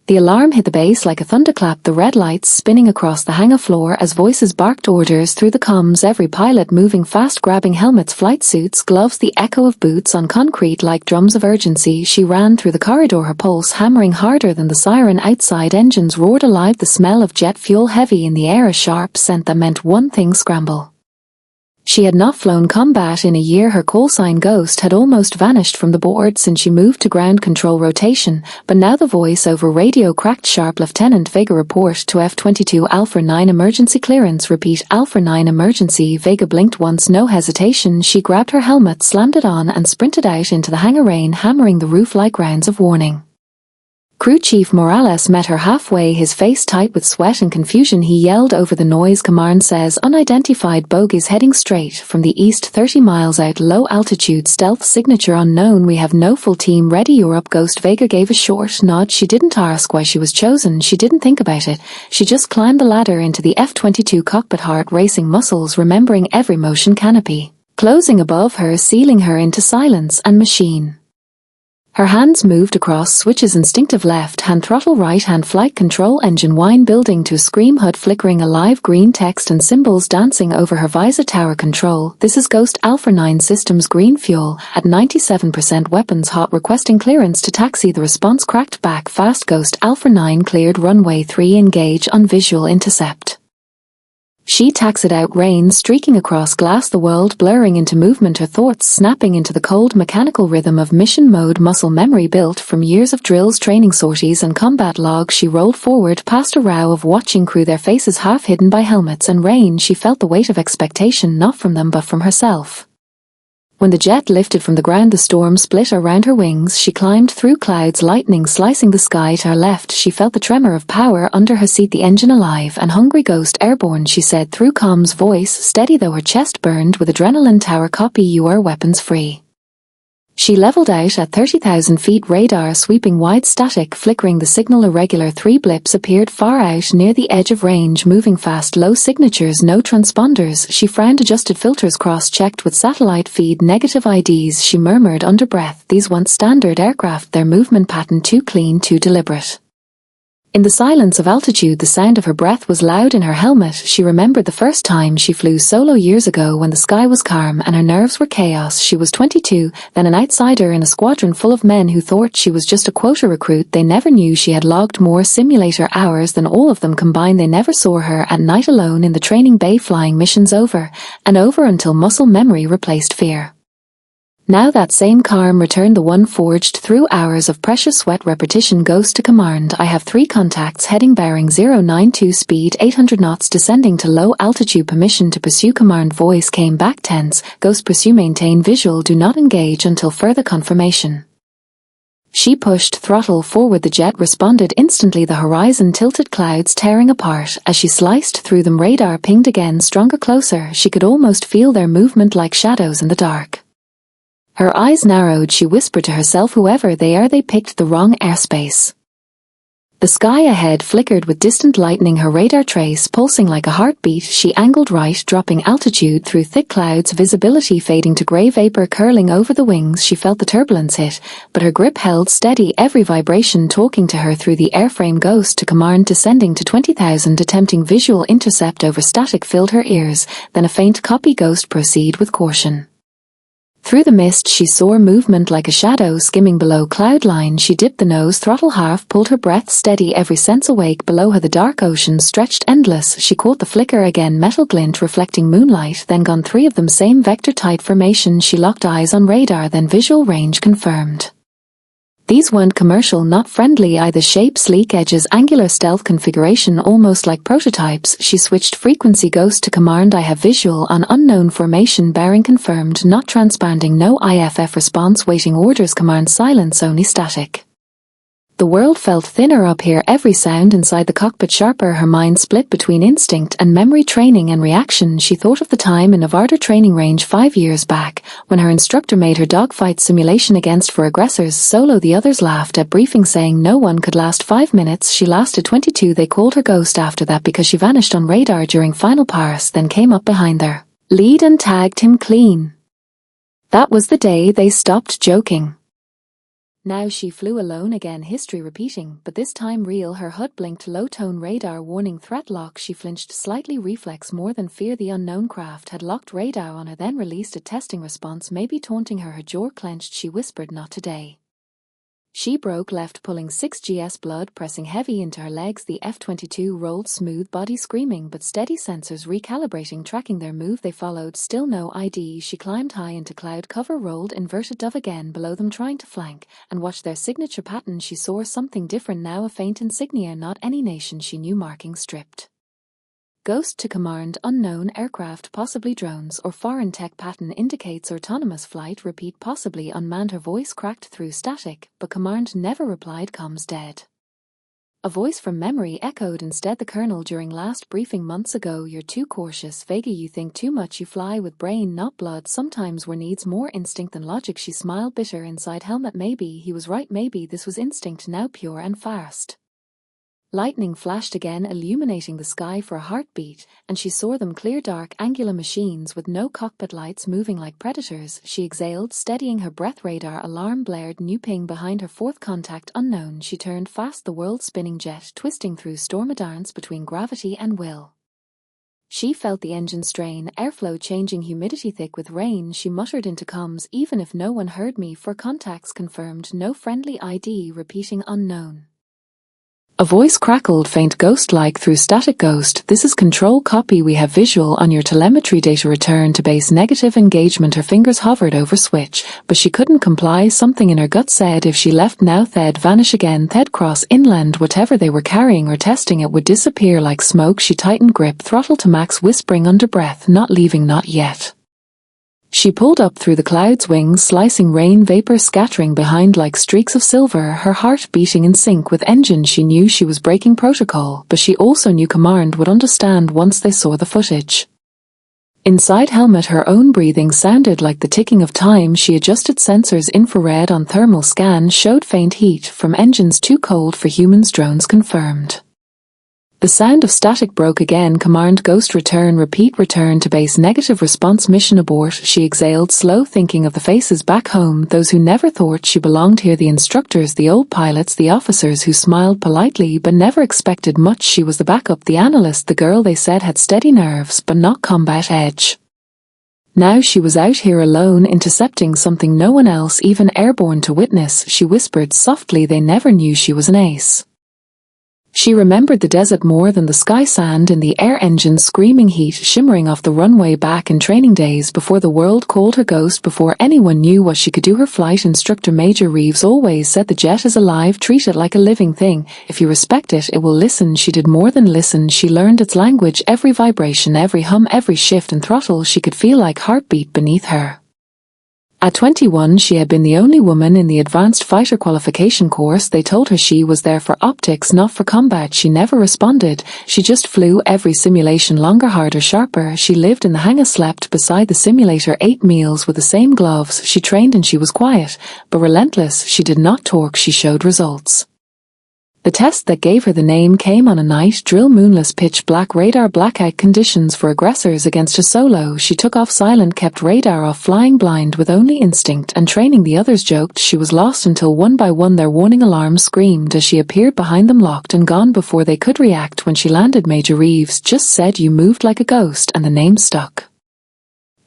The alarm hit the base like a thunderclap, the red lights spinning across the hangar floor as voices barked orders through the comms, every pilot moving fast, grabbing helmets, flight suits, gloves, the echo of boots on concrete like drums of urgency. She ran through the corridor, her pulse hammering harder than the siren outside. Engines roared alive, the smell of jet fuel heavy in the air, a sharp scent that meant one thing: scramble. She had not flown combat in a year. Her callsign Ghost had almost vanished from the board since she moved to ground control rotation, but now the voice over radio cracked sharp. Lieutenant Vega, report to F-22 Alpha 9 emergency clearance. Repeat, Alpha 9 emergency. Vega blinked once, no hesitation. She grabbed her helmet, slammed it on, and sprinted out into the hangar, rain hammering the roof like rounds of warning. Crew Chief Morales met her halfway, his face tight with sweat and confusion. He yelled over the noise, "Command says unidentified bogies heading straight from the east, 30 miles out, low altitude, stealth signature unknown. We have no full team ready. You're up, Ghost." Vega gave a short nod. She didn't ask why she was chosen. She didn't think about it. She just climbed the ladder into the F-22 cockpit, heart racing, muscles remembering every motion, canopy closing above her, sealing her into silence and machine. Her hands moved across switches, instinctive left hand throttle, right hand flight control, engine whine building to a scream, HUD flickering, alive, green text and symbols dancing over her visor, tower control. This is Ghost Alpha 9 systems, green fuel at 97%, weapons hot, requesting clearance to taxi. The response cracked back fast, Ghost Alpha 9 cleared, runway 3, engage on visual intercept. She taxied out, rain streaking across glass, the world blurring into movement, her thoughts snapping into the cold mechanical rhythm of mission mode, muscle memory built from years of drills, training sorties and combat logs. She rolled forward past a row of watching crew, their faces half hidden by helmets and rain. She felt the weight of expectation, not from them but from herself. When the jet lifted from the ground, the storm split around her wings. She climbed through clouds, lightning slicing the sky to her left. She felt the tremor of power under her seat, the engine alive and hungry. Ghost airborne, she said through comms, voice steady though her chest burned with adrenaline. Tower copy, you are weapons free. She leveled out at 30,000 feet, radar sweeping wide, static flickering, the signal irregular. 3 blips appeared far out near the edge of range, moving fast, low signatures, no transponders. She frowned, adjusted filters, cross-checked with satellite feed, negative IDs. She murmured under breath, these weren't standard aircraft, their movement pattern too clean, too deliberate. In the silence of altitude, the sound of her breath was loud in her helmet. She remembered the first time she flew solo years ago when the sky was calm and her nerves were chaos. She was 22, then an outsider in a squadron full of men who thought she was just a quota recruit. They never knew she had logged more simulator hours than all of them combined. They never saw her at night alone in the training bay, flying missions over and over until muscle memory replaced fear. Now that same calm returned, the one forged through hours of precious sweat, repetition. Ghost to command, I have 3 contacts heading bearing 092, speed 800 knots, descending to low altitude, permission to pursue. Command voice came back tense, Ghost pursue, maintain visual, do not engage until further confirmation. She pushed throttle forward, the jet responded instantly, the horizon tilted, clouds tearing apart as she sliced through them. Radar pinged again, stronger, closer. She could almost feel their movement like shadows in the dark. Her eyes narrowed, she whispered to herself, whoever they are, they picked the wrong airspace. The sky ahead flickered with distant lightning, her radar trace pulsing like a heartbeat. She angled right, dropping altitude through thick clouds, visibility fading to grey, vapor curling over the wings. She felt the turbulence hit, but her grip held steady, every vibration talking to her through the airframe. Ghost to command, descending to 20,000, attempting visual intercept over static filled her ears, then a faint copy. Ghost, proceed with caution. Through the mist she saw movement like a shadow skimming below cloud line. She dipped the nose, throttle half, pulled her breath steady, every sense awake. Below her the dark ocean stretched endless. She caught the flicker again, metal glint reflecting moonlight, then gone. 3 of them, same vector, tight formation. She locked eyes on radar, then visual range confirmed. These weren't commercial, not friendly either. Shape, sleek edges, angular stealth configuration, almost like prototypes. She switched frequency. Ghost to command, I have visual on unknown formation, bearing confirmed, not transponding, no IFF response, waiting orders. Command, silence, only static. The world felt thinner up here, every sound inside the cockpit sharper. Her mind split between instinct and memory, training and reaction. She thought of the time in Nevada training range 5 years back, when her instructor made her dogfight simulation against 4 aggressors solo. The others laughed at briefing, saying no one could last 5 minutes. She lasted 22. They called her Ghost after that because she vanished on radar during final parse, then came up behind their lead and tagged him clean. That was the day they stopped joking. Now she flew alone again, history repeating, but this time real. Her HUD blinked low-tone radar warning threat lock. She flinched slightly, reflex more than fear. The unknown craft had locked radar on her, then released a testing response, maybe taunting her. Her jaw clenched. She whispered, "Not today." She broke left, pulling 6 gs, blood pressing heavy into her legs. The F-22 rolled smooth, body screaming, but steady, sensors recalibrating, tracking their move. They followed, still no ID. She climbed high into cloud cover, rolled inverted dove again below them, trying to flank, and watched their signature pattern. She saw something different now, a faint insignia, not any nation she knew, marking stripped. Ghost to command, unknown aircraft, possibly drones or foreign tech. Pattern indicates autonomous flight. Repeat, possibly unmanned. Her voice cracked through static, but command never replied. Comms dead. A voice from memory echoed instead. The colonel, during last briefing months ago. You're too cautious, Vega. You think too much. You fly with brain, not blood. Sometimes war needs more instinct than logic. She smiled bitter inside helmet. Maybe he was right. Maybe this was instinct now, pure and fast. Lightning flashed again, illuminating the sky for a heartbeat, and she saw them clear, dark, angular machines with no cockpit lights, moving like predators. She exhaled, steadying her breath. Radar alarm blared, new ping behind her. Fourth contact unknown. She turned fast, the world spinning jet twisting through storm, a dance between gravity and will. She felt the engine strain, airflow changing, humidity thick with rain. She muttered into comms, "Even if no one heard me." For contacts confirmed, no friendly ID. Repeating, unknown. A voice crackled, faint, ghost-like through static. "Ghost, this is control. Copy. We have visual on your telemetry data. Return to base. Negative engagement." Her fingers hovered over switch, but she couldn't comply. Something in her gut said if she left now, they'd vanish again. They'd cross inland. Whatever they were carrying or testing, it would disappear like smoke. She tightened grip, throttle to max, whispering under breath, "Not leaving, not yet." She pulled up through the clouds, wings slicing, rain vapor scattering behind like streaks of silver, her heart beating in sync with engine. She knew she was breaking protocol, but she also knew command would understand once they saw the footage. Inside helmet, her own breathing sounded like the ticking of time. She adjusted sensors. Infrared on thermal scan showed faint heat from engines, too cold for humans. Drones confirmed. The sound of static broke again. Command, Ghost, return. Repeat, return to base. Negative response, mission abort. She exhaled, slow, thinking of the faces back home, those who never thought she belonged here. The instructors, the old pilots, the officers who smiled politely but never expected much. She was the backup, the analyst, the girl they said had steady nerves but not combat edge. Now she was out here alone, intercepting something no one else, even airborne, to witness. She whispered softly, "They never knew she was an ace." She remembered the desert more than the sky, sand in the air, engines screaming, heat shimmering off the runway back in training days before the world called her Ghost, before anyone knew what she could do. Her flight instructor Major Reeves always said the jet is alive, treat it like a living thing. If you respect it, it will listen. She did more than listen. She learned its language, every vibration, every hum, every shift and throttle. She could feel like heartbeat beneath her. At 21, she had been the only woman in the advanced fighter qualification course. They told her she was there for optics, not for combat. She never responded. She just flew. Every simulation longer, harder, sharper. She lived in the hangar, slept beside the simulator, ate meals with the same gloves. She trained and she was quiet, but relentless. She did not talk. She showed results. The test that gave her the name came on a night drill, moonless, pitch black, radar blackout conditions for aggressors against a solo. She took off silent, kept radar off, flying blind with only instinct and training. The others joked she was lost until one by one their warning alarms screamed as she appeared behind them, locked and gone before they could react. When she landed, Major Reeves just said, "You moved like a ghost," and the name stuck.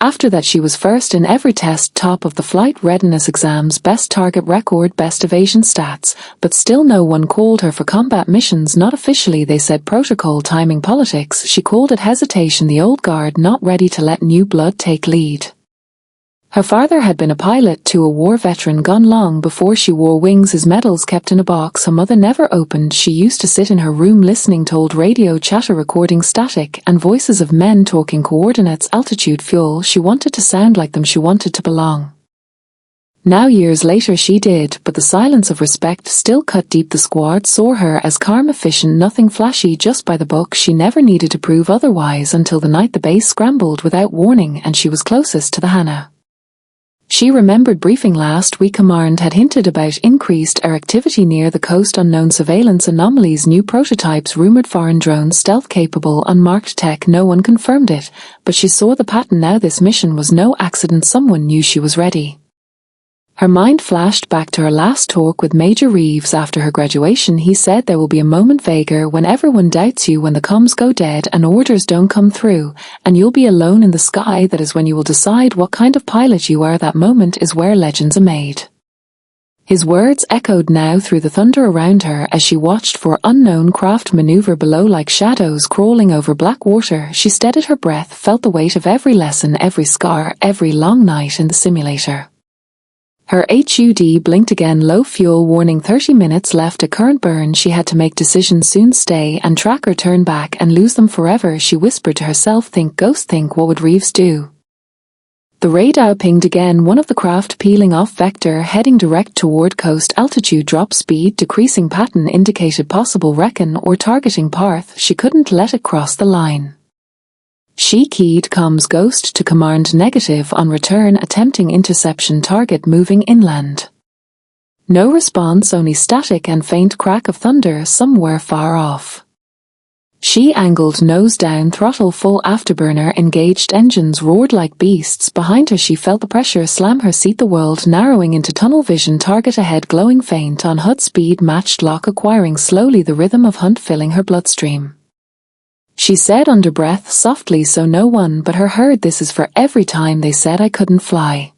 After that, she was first in every test, top of the flight readiness exams, best target record, best evasion stats, but still no one called her for combat missions. Not officially. They said protocol, timing, politics. She called it hesitation, the old guard not ready to let new blood take lead. Her father had been a pilot, too, a war veteran, gone long before she wore wings, his medals kept in a box her mother never opened. She used to sit in her room listening to old radio chatter, recording static and voices of men talking, coordinates, altitude, fuel. She wanted to sound like them. She wanted to belong. Now years later she did, but the silence of respect still cut deep. The squad saw her as calm, efficient, nothing flashy, just by the book. She never needed to prove otherwise until the night the base scrambled without warning and she was closest to the Hannah. She remembered briefing last week. Command had hinted about increased air activity near the coast, unknown surveillance anomalies, new prototypes, rumored foreign drones, stealth-capable, unmarked tech. No one confirmed it, but she saw the pattern now. This mission was no accident. Someone knew she was ready. Her mind flashed back to her last talk with Major Reeves after her graduation. He said there will be a moment vaguer when everyone doubts you, when the comms go dead and orders don't come through, and you'll be alone in the sky. That is when you will decide what kind of pilot you are. That moment is where legends are made. His words echoed now through the thunder around her as she watched for unknown craft maneuver below like shadows crawling over black water. She steadied her breath, felt the weight of every lesson, every scar, every long night in the simulator. Her HUD blinked again. Low fuel warning, 30 minutes left, a current burn. She had to make decisions soon: stay and track or turn back and lose them forever. She whispered to herself, think ghost, think what would Reeves do? The radar pinged again, one of the craft peeling off vector, heading direct toward coast. Altitude drop, speed decreasing, pattern indicated possible recon or targeting path. She couldn't let it cross the line. She keyed comms ghost to command, negative on return, attempting interception, target moving inland. No response, only static and faint crack of thunder somewhere far off. She angled, nose down, throttle full, afterburner engaged, engines roared like beasts. Behind her she felt the pressure slam her seat, the world narrowing into tunnel vision, target ahead glowing faint on HUD, speed matched, lock acquiring slowly, the rhythm of hunt filling her bloodstream. She said under breath, softly so no one but her heard, this is for every time they said I couldn't fly.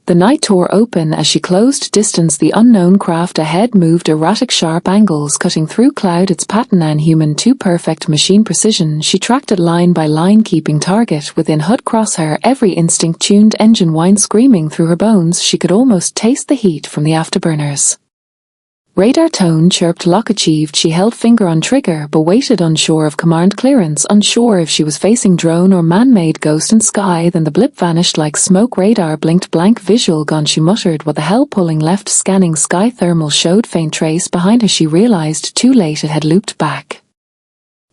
The night tore open as she closed distance. The unknown craft ahead moved, erratic sharp angles cutting through cloud, its pattern unhuman to perfect machine precision. She tracked it line by line, keeping target within HUD crosshair, every instinct tuned, engine whine screaming through her bones. She could almost taste the heat from the afterburners. Radar tone chirped, lock achieved. She held finger on trigger but waited, unsure of command clearance, unsure if she was facing drone or man-made ghost in sky. Then the blip vanished like smoke, radar blinked, blank visual gone. She muttered, what the hell? Pulling left, scanning sky, thermal showed faint trace behind her. She realized too late it had looped back.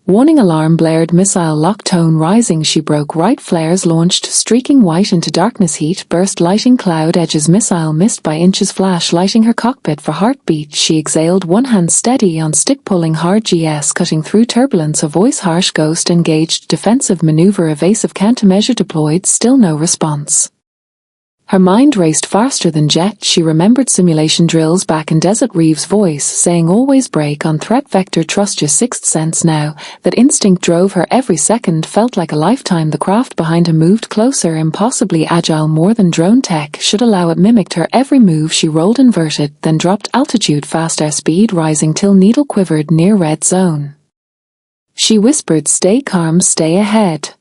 Warning alarm blared, missile lock tone rising. She broke right, flares launched, streaking white into darkness, heat burst lighting cloud edges, missile missed by inches, flash lighting her cockpit for heartbeat. She exhaled, one hand steady on stick, pulling hard, GS cutting through turbulence, a voice harsh, ghost engaged, defensive maneuver, evasive, countermeasure deployed, still no response. Her mind raced faster than jet. She remembered simulation drills back in desert, Reeves' voice saying always brake on threat vector, trust your sixth sense now. That instinct drove her every second, felt like a lifetime. The craft behind her moved closer, impossibly agile, more than drone tech should allow it, mimicked her every move. She rolled, inverted, then dropped, altitude fast, airspeed rising till needle quivered near red zone. She whispered, stay calm, stay ahead.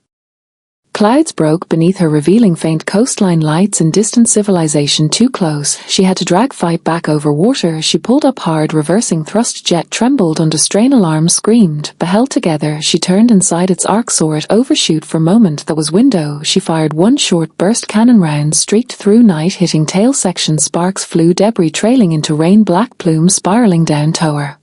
Clouds broke beneath her, revealing faint coastline lights and distant civilization too close. She had to drag fight back over water. She pulled up hard, reversing thrust, jet trembled under strain, alarm screamed, but held together. She turned inside its arc, saw it overshoot for a moment. That was window. She fired one short burst, cannon round streaked through night, hitting tail section, sparks flew, debris trailing into rain, black plumes spiraling down tower.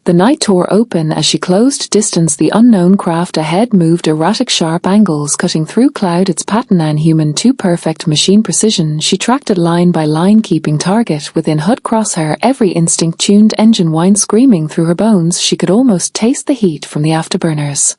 The night tore open as she closed distance. The unknown craft ahead moved, erratic sharp angles cutting through cloud, its pattern unhuman to perfect machine precision. She tracked it line by line, keeping target within HUD crosshair, every instinct tuned, engine whine screaming through her bones. She could almost taste the heat from the afterburners.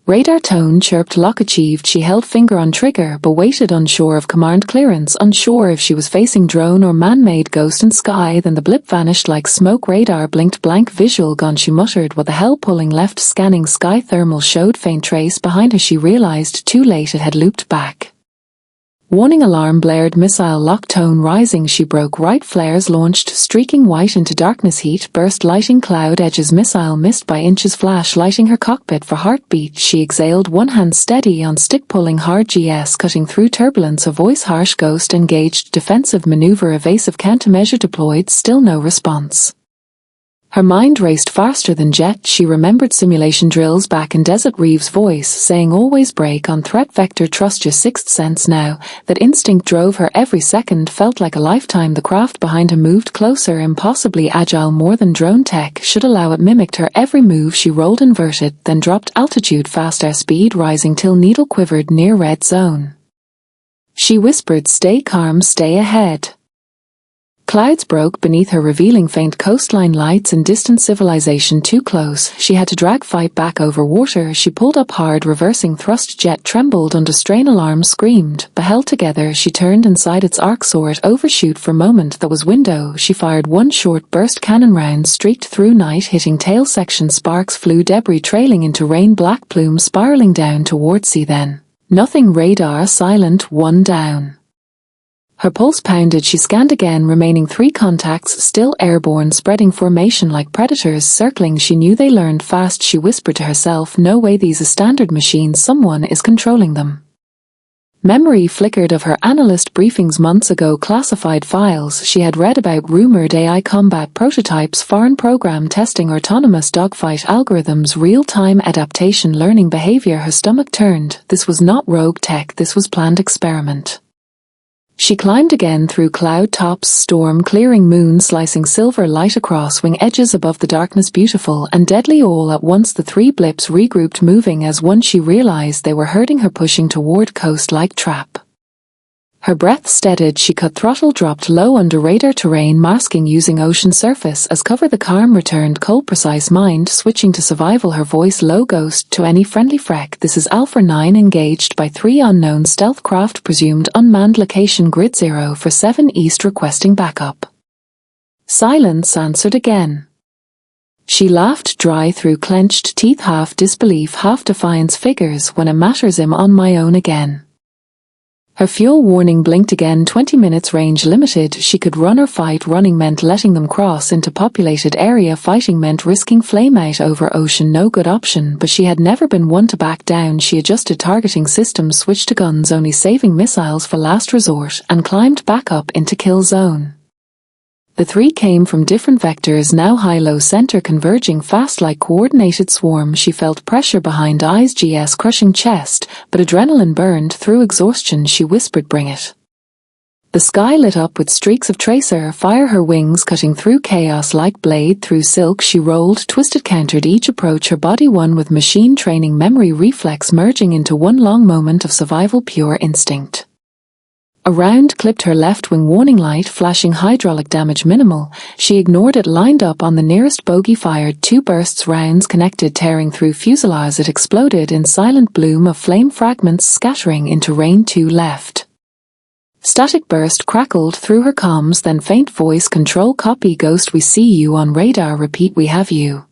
Radar tone chirped, lock achieved. She held finger on trigger but waited, unsure of command clearance, unsure if she was facing drone or man-made ghost in sky. Then the blip vanished like smoke, radar blinked, blank visual gone. She muttered, what the hell? Pulling left, scanning sky, thermal showed faint trace behind her. She realized too late it had looped back. Warning alarm blared, missile lock tone rising. She broke right, flares launched, streaking white into darkness, heat burst lighting cloud edges, missile missed by inches, flash lighting her cockpit for heartbeat. She exhaled, one hand steady on stick, pulling hard, GS cutting through turbulence, a voice harsh, ghost engaged, defensive maneuver, evasive, countermeasure deployed, still no response. Her mind raced faster than jet. She remembered simulation drills back in desert, Reeves' voice saying always brake on threat vector, trust your sixth sense now. That instinct drove her every second, felt like a lifetime. The craft behind her moved closer, impossibly agile, more than drone tech should allow it, mimicked her every move. She rolled, inverted, then dropped, altitude fast, airspeed rising till needle quivered near red zone. She whispered, stay calm, stay ahead. Clouds broke beneath her, revealing faint coastline lights and distant civilization too close. She had to drag fight back over water. She pulled up hard, reversing thrust. Jet trembled under strain. Alarms screamed, but held together. She turned inside its arc, saw it overshoot for a moment. That was window. She fired one short burst. Cannon round streaked through night, hitting tail section. Sparks flew, debris trailing into rain. Black plumes spiraling down toward sea. Then nothing. Radar silent. One down. Her pulse pounded. She scanned again, remaining 3 contacts, still airborne, spreading formation like predators, circling. She knew they learned fast. She whispered to herself, no way, these are standard machines, someone is controlling them. Memory flickered of her analyst briefings months ago, classified files she had read about, rumored AI combat prototypes, foreign program testing, autonomous dogfight algorithms, real-time adaptation, learning behavior. Her stomach turned. This was not rogue tech, this was planned experiment. She climbed again through cloud tops, storm clearing, moon slicing silver light across wing edges above the darkness, beautiful and deadly all at once. The 3 blips regrouped, moving as one. She realized they were hurting her, pushing toward coast like trap. Her breath steadied. She cut throttle, dropped low under radar terrain, masking using ocean surface as cover. The calm returned, cold precise, mind switching to survival. Her voice low, ghost to any friendly freck. This is Alpha 9 engaged by 3 unknown stealth craft, presumed unmanned, location grid 0 for 7 east, requesting backup. Silence answered again. She laughed dry through clenched teeth, half disbelief, half defiance. Figures when it matters, I'm on my own again. Her fuel warning blinked again. 20 minutes, range limited. She could run or fight. Running meant letting them cross into populated area. Fighting meant risking flame out over ocean. No good option, but she had never been one to back down. She adjusted targeting systems, switched to guns, only saving missiles for last resort, and climbed back up into kill zone. The 3 came from different vectors, now high-low center, converging fast like coordinated swarm. She felt pressure behind eyes, GS crushing chest, but adrenaline burned through exhaustion. She whispered, bring it. The sky lit up with streaks of tracer fire, her wings cutting through chaos like blade through silk. She rolled, twisted, countered each approach, her body one with machine training, memory, reflex merging into one long moment of survival, pure instinct. A round clipped her left wing, warning light flashing, hydraulic damage minimal. She ignored it, lined up on the nearest bogey, fired 2 bursts, rounds connected, tearing through fuselage. It exploded in silent bloom of flame, fragments scattering into rain. 2 left. Static burst crackled through her comms, then faint voice, control copy, ghost, we see you on radar, repeat, we have you.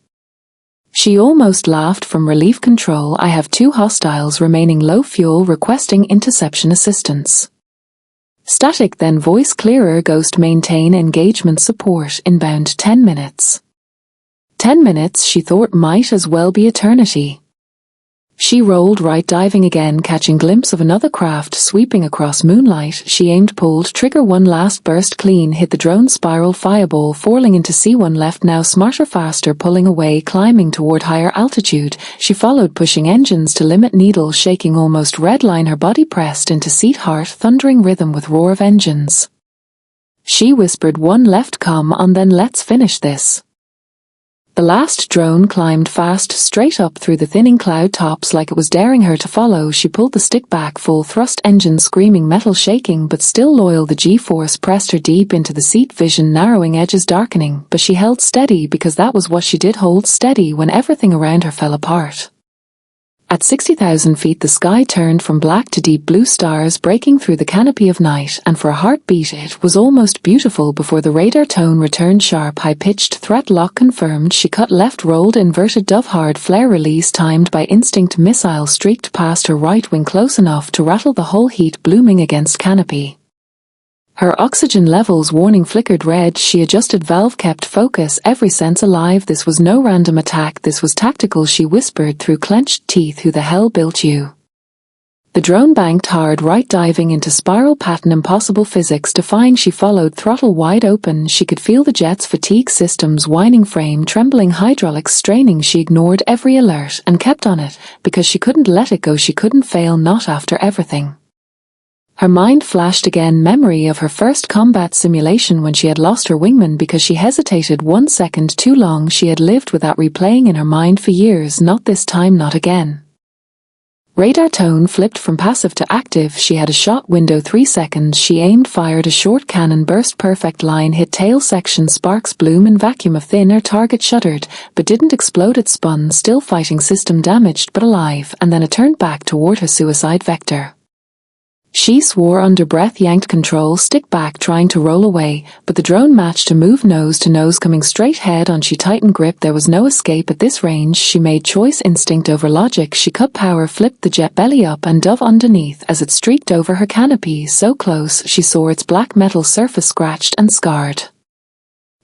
She almost laughed from relief, control, I have 2 hostiles remaining, low fuel, requesting interception assistance. Static, then voice clearer, ghost, maintain engagement support, inbound 10 minutes. 10 minutes, she thought, might as well be eternity. She rolled right, diving again, catching glimpse of another craft sweeping across moonlight. She aimed, pulled trigger, one last burst, clean hit the drone, spiral fireball falling into sea. 1 left, now smarter, faster, pulling away, climbing toward higher altitude. She followed, pushing engines to limit, needle shaking, almost redline. Her body pressed into seat, heart thundering rhythm with roar of engines. She whispered, 1 left, come on then, let's finish this. The last drone climbed fast, straight up through the thinning cloud tops like it was daring her to follow. She pulled the stick back, full thrust, engine screaming, metal shaking, but still loyal. The G-force pressed her deep into the seat, vision narrowing, edges darkening, but she held steady because that was what she did, hold steady when everything around her fell apart. At 60,000 feet the sky turned from black to deep blue, stars breaking through the canopy of night, and for a heartbeat it was almost beautiful before the radar tone returned sharp, high-pitched, threat lock confirmed. She cut left, rolled, inverted, dove hard, flare release timed by instinct, missile streaked past her right wing close enough to rattle the whole, heat blooming against canopy. Her oxygen levels warning flickered red. She adjusted valve, kept focus, every sense alive. This was no random attack, this was tactical. She whispered through clenched teeth, who the hell built you? The drone banked hard right, diving into spiral pattern, impossible physics defying. She followed, throttle wide open. She could feel the jet's fatigue systems whining, frame trembling, hydraulics straining. She ignored every alert and kept on it because she couldn't let it go. She couldn't fail, not after everything. Her mind flashed again, memory of her first combat simulation when she had lost her wingman because she hesitated 1 second too long. She had lived with that replaying in her mind for years. Not this time, not again. Radar tone flipped from passive to active. She had a shot window 3 seconds. She aimed, fired a short cannon burst. Perfect line hit tail section. Sparks bloom in vacuum of thin air. Target shuddered, but didn't explode. It spun, still fighting, system damaged but alive, and then it turned back toward her suicide vector. She swore under breath, yanked control stick back, trying to roll away, but the drone matched a move, nose to nose, coming straight head on. She tightened grip. There was no escape at this range. She made choice, instinct over logic. She cut power, flipped the jet belly up and dove underneath as it streaked over her canopy. So close, she saw its black metal surface scratched and scarred.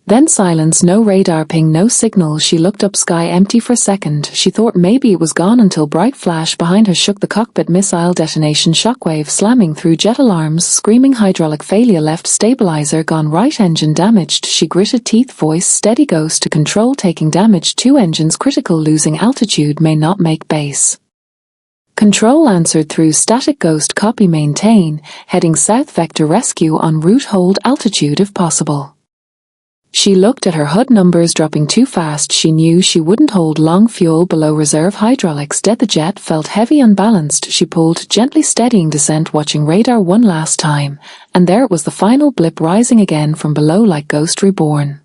Then silence, no radar ping, no signal. She looked up, sky empty for a second. She thought maybe it was gone until bright flash behind her shook the cockpit. Missile detonation, shockwave slamming through jet alarms, screaming hydraulic failure, left stabilizer gone, right engine damaged. She gritted teeth, voice steady, ghost to control taking damage, 2 engines critical, losing altitude, may not make base. Control answered through static, ghost copy, maintain, heading south, vector rescue en route, hold altitude if possible. She looked at her HUD numbers dropping too fast. She knew she wouldn't hold long, fuel below reserve, hydraulics dead. The jet felt heavy, unbalanced. She pulled, gently steadying descent, watching radar one last time, and there it was, the final blip, rising again from below like ghost reborn.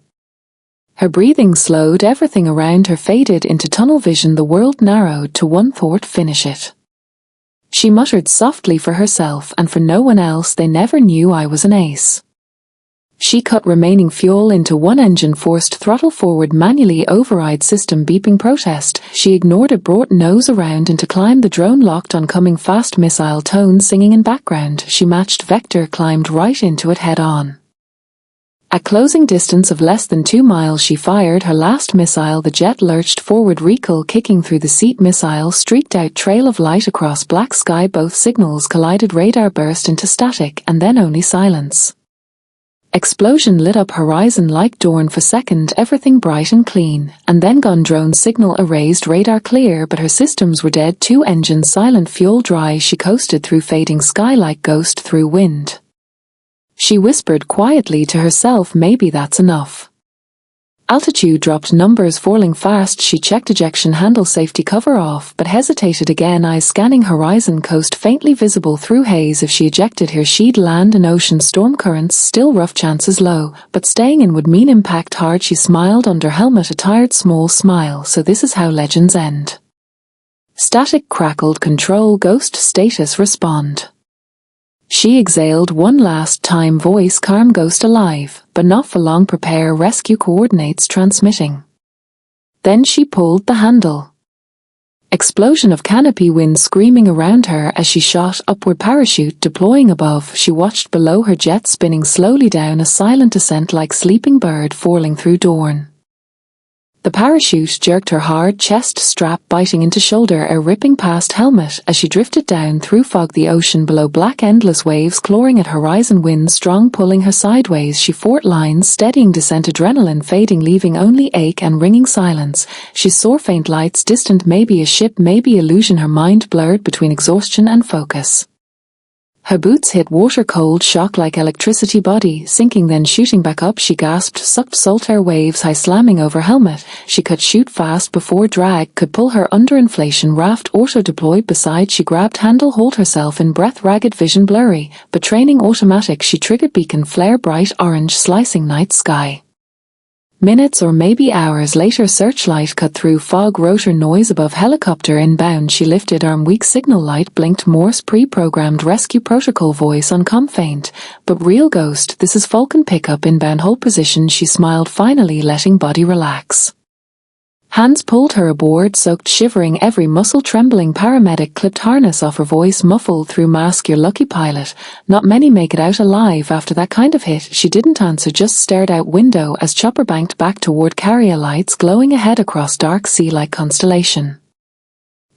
Her breathing slowed, everything around her faded into tunnel vision. The world narrowed to one thought: finish it. She muttered softly for herself and for no one else. They never knew I was an ace. She cut remaining fuel into one engine, forced throttle forward manually, override system beeping protest. She ignored it, brought nose around into climb. The drone locked on, coming fast, missile tone singing in background. She matched vector, climbed right into it head on. At closing distance of less than 2 miles, she fired her last missile. The jet lurched forward, recoil kicking through the seat. Missile streaked out, trail of light across black sky. Both signals collided, radar burst into static, and then only silence. Explosion lit up horizon like dawn. For second, everything bright and clean, and then gone. Drone signal erased, radar clear, but her systems were dead. 2 engines silent, fuel dry. She coasted through fading sky like ghost through wind. She whispered quietly to herself, maybe that's enough. Altitude dropped, numbers falling fast. She checked ejection handle, safety cover off, but hesitated again, eyes scanning horizon, coast faintly visible through haze. If she ejected here, she'd land in ocean, storm currents, still rough, chances low, but staying in would mean impact hard. She smiled under helmet, a tired small smile. So this is how legends end. Static crackled, control, ghost status, respond. She exhaled one last time, voice calm, ghost alive, but not for long, prepare, rescue coordinates transmitting. Then she pulled the handle. Explosion of canopy, wind screaming around her as she shot upward, parachute deploying above. She watched below her, jet spinning slowly down, a silent descent like sleeping bird falling through dawn. The parachute jerked her hard, chest strap biting into shoulder, air ripping past helmet as she drifted down through fog. The ocean below, black endless waves clawing at horizon, wind strong pulling her sideways. She fought lines, steadying descent, adrenaline fading, leaving only ache and ringing silence. She saw faint lights, distant, maybe a ship, maybe illusion. Her mind blurred between exhaustion and focus. Her boots hit water, cold shock like electricity, body sinking then shooting back up. She gasped, sucked salt air, waves high slamming over helmet. She could shoot fast before drag could pull her under, inflation raft auto deployed beside. She grabbed handle, hold herself in breath, ragged vision blurry, but training automatic. She triggered beacon flare, bright orange slicing night sky. Minutes or maybe hours later, searchlight cut through fog, rotor noise above, helicopter inbound. She lifted arm, weak signal light blinked, Morse pre-programmed rescue protocol, voice on com faint, but real, ghost, this is Falcon pickup inbound, hold position. She smiled finally, letting body relax. Hands pulled her aboard, soaked, shivering, every muscle trembling. Paramedic clipped harness off her, voice muffled through mask, you're lucky pilot. Not many make it out alive after that kind of hit. She didn't answer, just stared out window as chopper banked back toward carrier, lights glowing ahead across dark sea like constellation.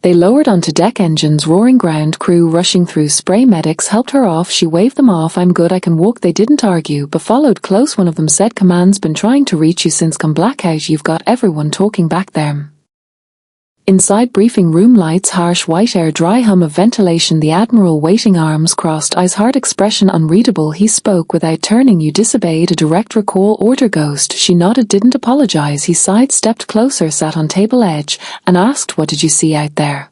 They lowered onto deck, engines roaring, ground crew rushing through, spray medics helped her off. She waved them off, I'm good, I can walk. They didn't argue, but followed close. One of them said, command's been trying to reach you since come blackout. You've got everyone talking back there. Inside briefing room, lights, harsh white air, dry hum of ventilation. The admiral waiting, arms crossed, eyes hard, expression unreadable. He spoke without turning, you disobeyed a direct recall order, ghost. She nodded, didn't apologize. He sidestepped closer, sat on table edge, and asked, what did you see out there?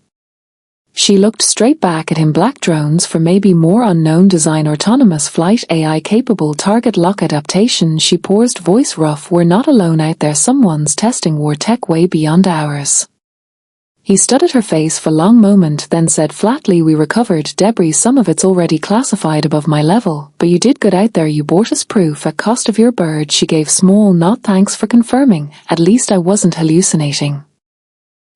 She looked straight back at him. Black drones for maybe more unknown design, autonomous flight, AI capable, target lock adaptation. She paused, voice rough. We're not alone out there. Someone's testing war tech way beyond ours. He studied her face for a long moment, then said flatly, we recovered debris. Some of it's already classified above my level, but you did good out there. You brought us proof at cost of your bird. She gave small nod. Thanks for confirming. At least I wasn't hallucinating.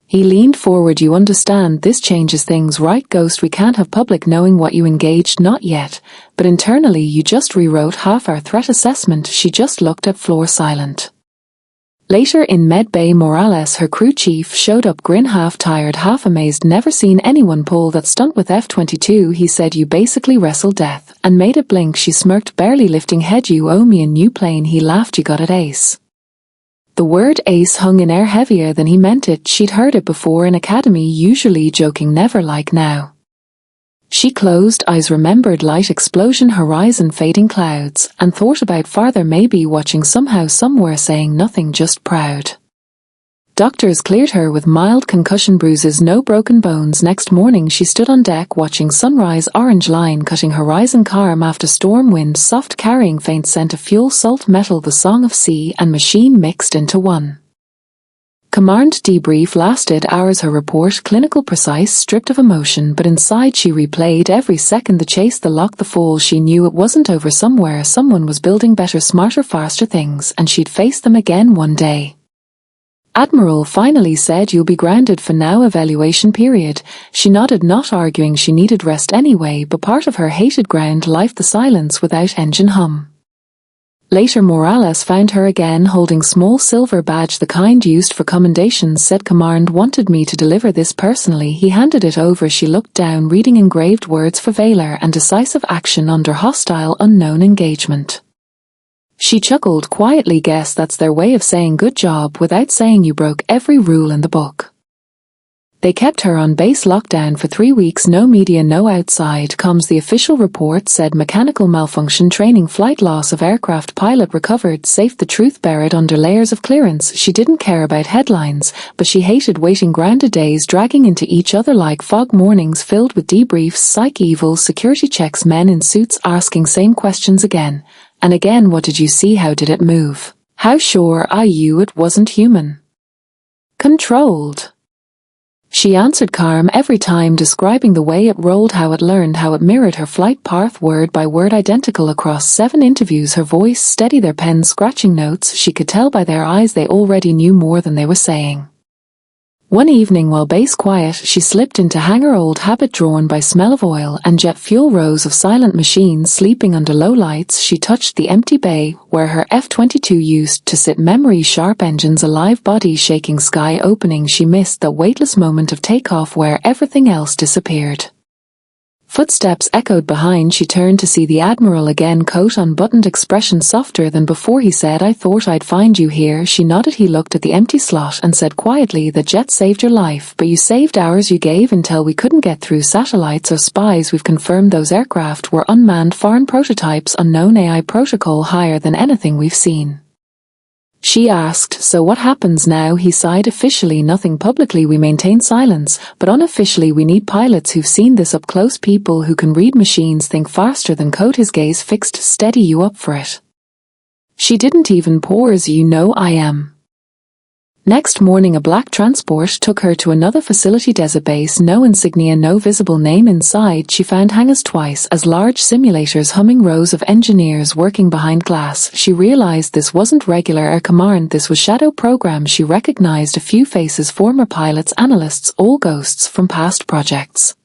He leaned forward. You understand, this changes things, right, Ghost? We can't have public knowing what you engaged. Not yet, but internally you just rewrote half our threat assessment. She just looked at floor, silent. Later in Med Bay, Morales, her crew chief, showed up, grin, half tired, half amazed. Never seen anyone pull that stunt with F-22. He said, you basically wrestled death and made it blink. She smirked, barely lifting head. You owe me a new plane. He laughed. You got it, ace. The word ace hung in air heavier than he meant it. She'd heard it before in academy, usually joking, never like now. She closed eyes, remembered light explosion, horizon, fading clouds, and thought about farther, maybe watching somehow, somewhere, saying nothing, just proud. Doctors cleared her with mild concussion bruises, no broken bones. Next morning she stood on deck watching sunrise, orange line cutting horizon, calm after storm, wind soft, carrying faint scent of fuel, salt metal, the song of sea and machine mixed into one. Command debrief lasted hours. Her report clinical, precise, stripped of emotion, but inside she replayed every second, the chase, the lock, the fall. She knew it wasn't over. Somewhere someone was building better, smarter, faster things, and she'd face them again one day. Admiral finally said, you'll be grounded for now, evaluation period. She nodded, not arguing. She needed rest anyway, but part of her hated ground life, the silence without engine hum. Later Morales found her again, holding small silver badge, the kind used for commendations. Said, command wanted me to deliver this personally. He handed it over. She looked down, reading engraved words for valor and decisive action under hostile unknown engagement. She chuckled quietly. Guess that's their way of saying good job without saying you broke every rule in the book. They kept her on base lockdown for 3 weeks, no media, no outside comms. The official report said mechanical malfunction, training, flight loss of aircraft, pilot recovered safe. The truth buried under layers of clearance. She didn't care about headlines, but she hated waiting, grounded days dragging into each other like fog, mornings filled with debriefs, psych evils, security checks, men in suits asking same questions again and again. What did you see? How did it move? How sure are you it wasn't human controlled? She answered calm every time, describing the way it rolled, how it learned, how it mirrored her flight path, word by word identical across 7 interviews. Her voice steady, their pens scratching notes. She could tell by their eyes they already knew more than they were saying. One evening while base quiet, she slipped into hangar, old habit drawn by smell of oil and jet fuel, rows of silent machines sleeping under low lights. She touched the empty bay where her F-22 used to sit, memory sharp, engines alive, body shaking, sky opening. She missed that weightless moment of takeoff where everything else disappeared. Footsteps echoed behind. She turned to see the Admiral again, coat unbuttoned, expression softer than before. He said, I thought I'd find you here. She nodded. He looked at the empty slot and said quietly, the jet saved your life, but you saved ours. You gave intel we couldn't get through satellites or spies. We've confirmed those aircraft were unmanned, foreign prototypes, unknown AI protocol higher than anything we've seen. She asked, so what happens now? He sighed, officially nothing, publicly we maintain silence, but unofficially we need pilots who've seen this up close, people who can read machines, think faster than code. His gaze fixed, steady. You up for it? She didn't even pause. You know I am. Next morning a black transport took her to another facility, desert base, no insignia, no visible name inside. She found hangars twice as large, simulators humming, rows of engineers working behind glass. She realized this wasn't regular air command, this was shadow program. She recognized a few faces, former pilots, analysts, all ghosts from past projects.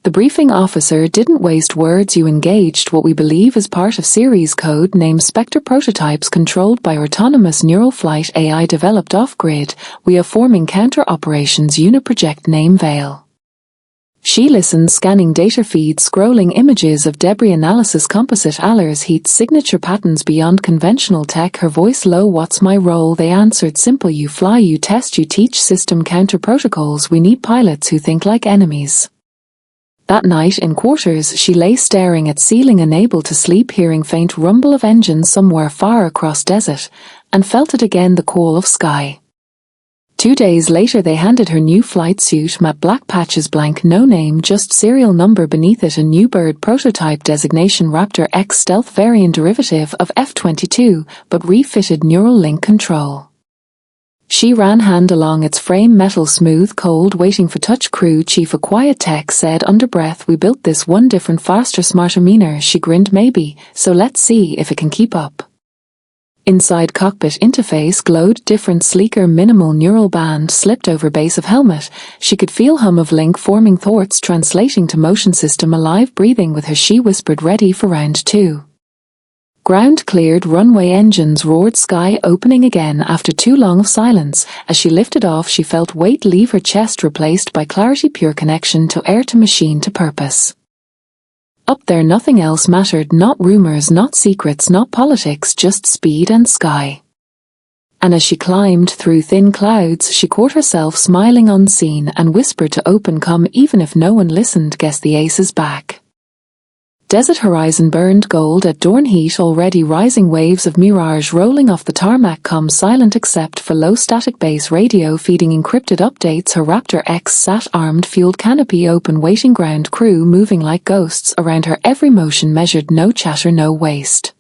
The briefing officer didn't waste words. You engaged what we believe is part of series code named Spectre prototypes controlled by autonomous neural flight AI developed off-grid. We are forming counter operations unit, project name Veil. She listened, scanning data feeds, scrolling images of debris analysis, composite alers, heat signature patterns beyond conventional tech. Her voice low. What's my role? They answered simple. You fly, you test, you teach system counter protocols. We need pilots who think like enemies. That night in quarters she lay staring at ceiling, unable to sleep, hearing faint rumble of engines somewhere far across desert, and felt it again, the call of sky. 2 days later they handed her new flight suit, matte black patches, blank, no name, just serial number beneath it, a new bird prototype designation, Raptor X stealth variant derivative of F-22, but refitted neural link control. She ran hand along its frame, metal smooth, cold, waiting for touch. Crew chief, a quiet tech, said under breath, "We built this one different, faster, smarter, meaner." She grinned. "Maybe, so let's see if it can keep up." Inside cockpit interface glowed different, sleeker, minimal neural band slipped over base of helmet. She could feel hum of link forming, thoughts translating to motion, system alive, breathing with her. She whispered, "Ready for round 2. Ground cleared, runway engines roared, sky opening again after too long of silence. As she lifted off, she felt weight leave her chest, replaced by clarity, pure connection to air, to machine, to purpose. Up there nothing else mattered, not rumors, not secrets, not politics, just speed and sky. And as she climbed through thin clouds, she caught herself smiling unseen and whispered to open, "Come," even if no one listened. Guess the ace is back. Desert horizon burned gold at dawn, heat already rising, waves of mirage rolling off the tarmac, calm, silent except for low static base radio feeding encrypted updates. Her Raptor X sat armed, fueled, canopy open, waiting, ground crew moving like ghosts around her, every motion measured, no chatter, no waste.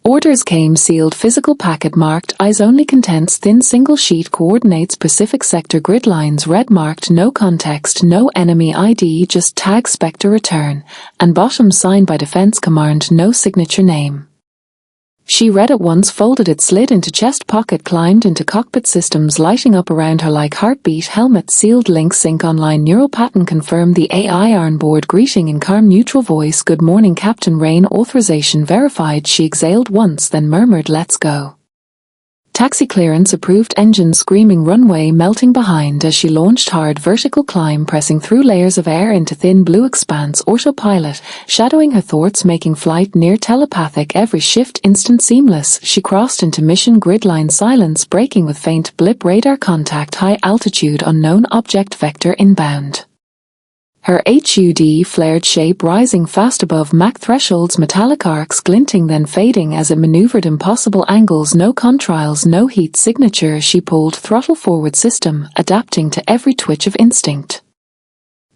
Orders came sealed, physical packet marked, eyes only, contents, thin single sheet, coordinates, Pacific sector grid lines red marked, no context, no enemy ID, just tag, Spectre, return, and bottom signed by Defense Command, no signature name. She read it once, folded it, slid into chest pocket, climbed into cockpit, systems lighting up around her like heartbeat, helmet sealed, link sync online, neural pattern confirmed, the AI on board greeting in calm neutral voice, "Good morning Captain Rain," authorization verified. She exhaled once, then murmured, "Let's go." Taxi clearance approved, engine screaming, runway melting behind as she launched, hard vertical climb, pressing through layers of air into thin blue expanse, autopilot, shadowing her thoughts, making flight near telepathic, every shift instant, seamless. She crossed into mission grid line, silence breaking with faint blip, radar contact, high altitude, unknown object vector inbound. Her HUD flared, shape rising fast above Mach thresholds, metallic arcs glinting then fading as it maneuvered, impossible angles, no contrails, no heat signature. She pulled throttle forward, system adapting to every twitch of instinct.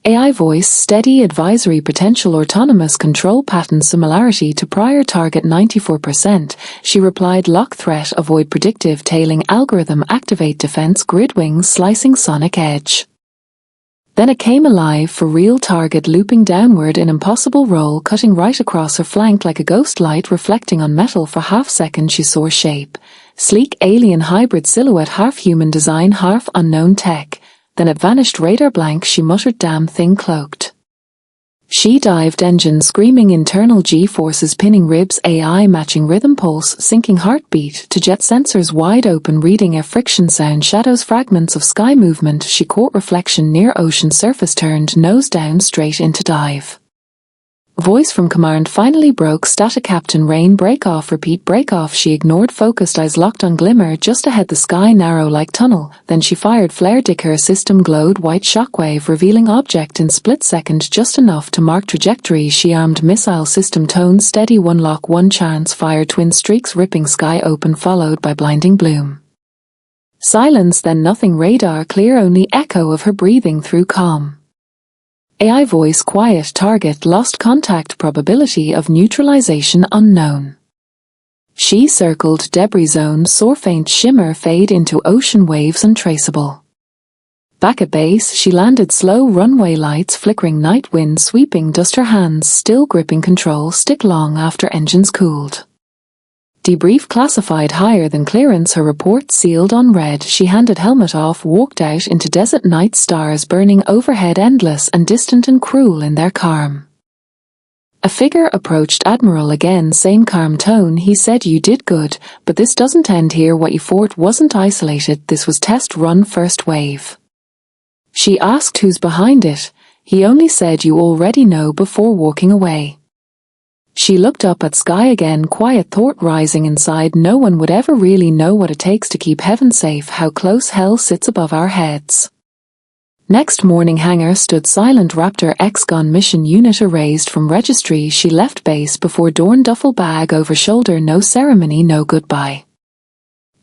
AI voice, steady advisory, potential autonomous control pattern, similarity to prior target 94%. She replied, lock threat, avoid, predictive tailing algorithm, activate defense grid, wings slicing, sonic edge. Then it came alive, for real, target looping downward in impossible roll, cutting right across her flank like a ghost light reflecting on metal. For half second she saw shape, sleek alien hybrid silhouette, half human design, half unknown tech. Then it vanished, radar blank. She muttered, damn thing cloaked. She dived, engine screaming, internal G-forces pinning ribs, AI matching rhythm, pulse syncing, heartbeat to jet sensors wide open, reading air friction, sound, shadows, fragments of sky movement. She caught reflection near ocean surface, turned nose down straight into dive. Voice from command finally broke, static, Captain Rain, break off, repeat, break off. She ignored, focused, eyes locked on glimmer just ahead, the sky narrow like tunnel. Then she fired, flare dicker, system glowed, white shockwave revealing object in split second, just enough to mark trajectory. She armed, missile system tone steady, one lock, one chance, fire, twin streaks ripping, sky open followed by blinding bloom. Silence, then nothing, radar clear, only echo of her breathing through calm. AI voice, quiet, target lost, contact, probability of neutralization unknown. She circled, debris zone, soar, faint shimmer, fade into ocean waves untraceable. Back at base she landed, slow runway lights flickering, night wind sweeping, dust, her hands still gripping control stick long after engines cooled. Debrief classified, higher than clearance, her report sealed on red. She handed helmet off, walked out into desert night, stars burning overhead, endless and distant and cruel in their calm. A figure approached, Admiral again, same calm tone. He said, you did good, but this doesn't end here. What you fought wasn't isolated, this was test run, first wave. She asked who's behind it. He only said you already know, before walking away. She looked up at sky again, quiet thought rising inside, no one would ever really know what it takes to keep heaven safe, how close hell sits above our heads. Next morning, hangar stood silent, Raptor X gone, mission unit erased from registry. She left base before dawn, duffel bag over shoulder, no ceremony, no goodbye.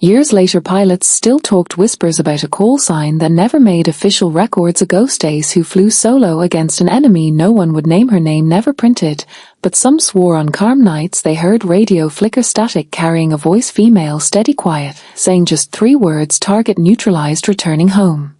Years later, pilots still talked whispers about a call sign that never made official records. A ghost ace who flew solo against an enemy no one would name, her name never printed, but some swore on calm nights they heard radio flicker static carrying a voice, female, steady, quiet, saying just 3 words: target neutralized, returning home.